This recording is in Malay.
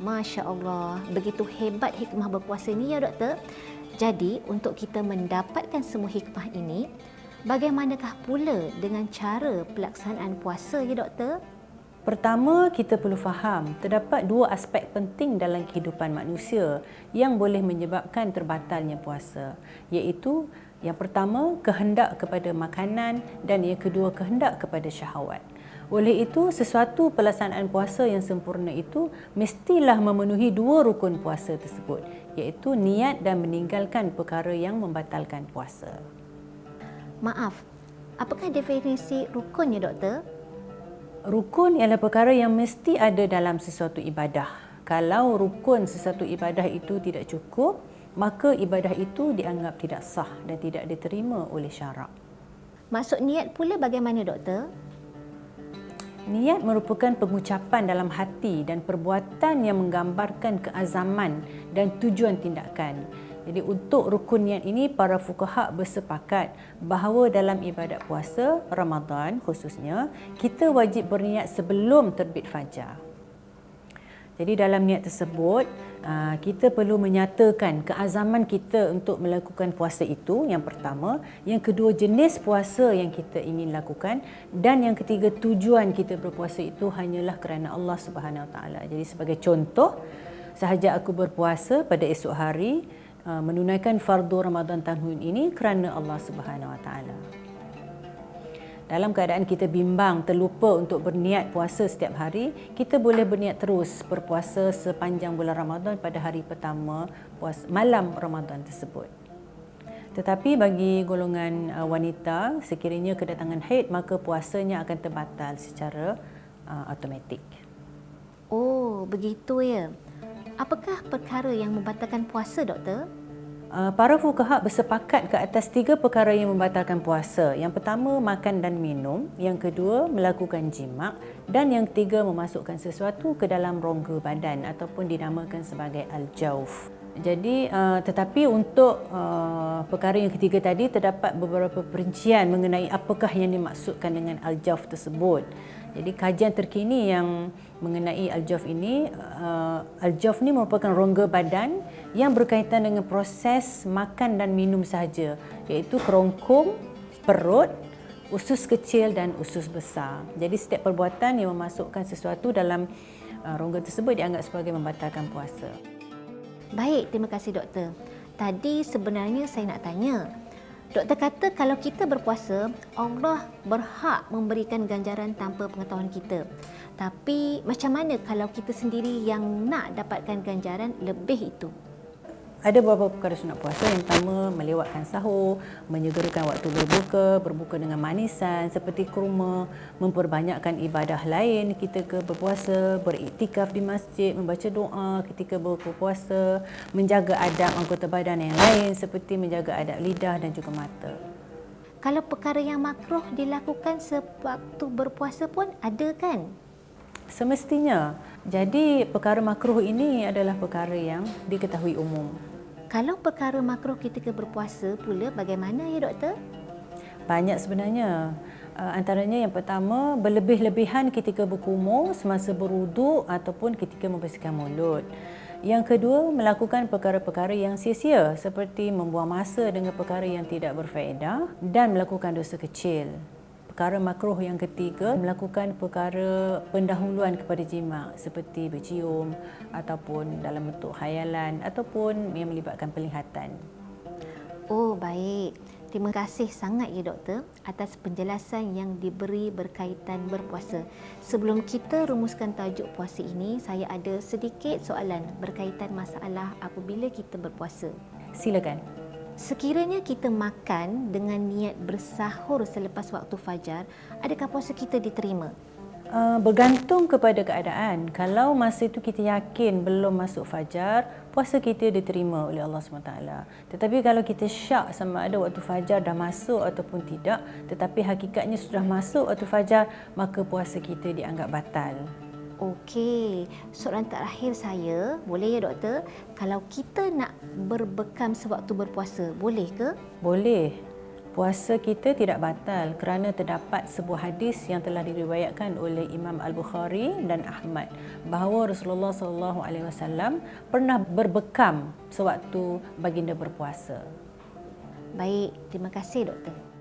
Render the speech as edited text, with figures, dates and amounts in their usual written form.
Masya Allah, begitu hebat hikmah berpuasa ni ya doktor. Jadi untuk kita mendapatkan semua hikmah ini, bagaimanakah pula dengan cara pelaksanaan puasa ya doktor? Pertama, kita perlu faham terdapat dua aspek penting dalam kehidupan manusia yang boleh menyebabkan terbatalnya puasa, iaitu yang pertama, kehendak kepada makanan dan yang kedua, kehendak kepada syahwat. Oleh itu, sesuatu pelaksanaan puasa yang sempurna itu mestilah memenuhi dua rukun puasa tersebut, iaitu niat dan meninggalkan perkara yang membatalkan puasa. Maaf, apakah definisi rukun ya doktor? Rukun ialah perkara yang mesti ada dalam sesuatu ibadah. Kalau rukun sesuatu ibadah itu tidak cukup, maka ibadah itu dianggap tidak sah dan tidak diterima oleh syarak. Maksud niat pula bagaimana doktor? Niat merupakan pengucapan dalam hati dan perbuatan yang menggambarkan keazaman dan tujuan tindakan. Jadi untuk rukun niat ini, para fuqaha bersepakat bahawa dalam ibadat puasa Ramadan khususnya, kita wajib berniat sebelum terbit fajar. Jadi dalam niat tersebut, kita perlu menyatakan keazaman kita untuk melakukan puasa itu, yang pertama. Yang kedua, jenis puasa yang kita ingin lakukan. Dan yang ketiga, tujuan kita berpuasa itu hanyalah kerana Allah Subhanahu Wa Taala. Jadi sebagai contoh, sahaja aku berpuasa pada esok hari, menunaikan fardu Ramadan tahun ini kerana Allah Subhanahu Wa Taala. Dalam keadaan kita bimbang, terlupa untuk berniat puasa setiap hari, kita boleh berniat terus berpuasa sepanjang bulan Ramadan pada hari pertama malam Ramadan tersebut. Tetapi bagi golongan wanita, sekiranya kedatangan haid, maka puasanya akan terbatal secara automatik. Oh, begitu ya. Apakah perkara yang membatalkan puasa, doktor? Para fuqaha bersepakat ke atas 3 perkara yang membatalkan puasa. Yang pertama, makan dan minum. Yang kedua, melakukan jimat. Dan yang ketiga, memasukkan sesuatu ke dalam rongga badan ataupun dinamakan sebagai al-jauf. Jadi, tetapi untuk perkara yang ketiga tadi, terdapat beberapa perincian mengenai apakah yang dimaksudkan dengan al-jauf tersebut. Jadi kajian terkini yang mengenai al-jauf ini, al-jauf ni merupakan rongga badan yang berkaitan dengan proses makan dan minum sahaja, iaitu kerongkong, perut, usus kecil dan usus besar. Jadi setiap perbuatan yang memasukkan sesuatu dalam rongga tersebut dianggap sebagai membatalkan puasa. Baik, terima kasih doktor. Tadi sebenarnya saya nak tanya, doktor kata kalau kita berpuasa, Allah berhak memberikan ganjaran tanpa pengetahuan kita. Tapi macam mana kalau kita sendiri yang nak dapatkan ganjaran lebih itu? Ada beberapa perkara sunat puasa. Yang pertama, melewatkan sahur, menyegerakan waktu berbuka dengan manisan seperti kurma, memperbanyakkan ibadah lain ketika berpuasa, beriktikaf di masjid, membaca doa ketika berpuasa, menjaga adab anggota badan yang lain seperti menjaga adab lidah dan juga mata. Kalau perkara yang makruh dilakukan sewaktu berpuasa pun ada kan? Semestinya. Jadi perkara makruh ini adalah perkara yang diketahui umum. Kalau perkara makruh ketika berpuasa pula bagaimana ya doktor? Banyak sebenarnya. Antaranya yang pertama, berlebih-lebihan ketika berkumur semasa berwuduk ataupun ketika membersihkan mulut. Yang kedua, melakukan perkara-perkara yang sia-sia seperti membuang masa dengan perkara yang tidak berfaedah dan melakukan dosa kecil. Perkara makruh yang ketiga, melakukan perkara pendahuluan kepada jima seperti bercium ataupun dalam bentuk khayalan ataupun yang melibatkan penglihatan. Oh, baik. Terima kasih sangat ya doktor atas penjelasan yang diberi berkaitan berpuasa. Sebelum kita rumuskan tajuk puasa ini, saya ada sedikit soalan berkaitan masalah apabila kita berpuasa. Silakan. Sekiranya kita makan dengan niat bersahur selepas waktu fajar, adakah puasa kita diterima? Bergantung kepada keadaan. Kalau masa itu kita yakin belum masuk fajar, puasa kita diterima oleh Allah SWT. Tetapi kalau kita syak sama ada waktu fajar dah masuk ataupun tidak, tetapi hakikatnya sudah masuk waktu fajar, maka puasa kita dianggap batal. Okey, soalan terakhir saya, boleh ya doktor? Kalau kita nak berbekam sewaktu berpuasa, boleh ke? Boleh. Puasa kita tidak batal kerana terdapat sebuah hadis yang telah diriwayatkan oleh Imam Al-Bukhari dan Ahmad bahawa Rasulullah SAW pernah berbekam sewaktu baginda berpuasa. Baik, terima kasih doktor.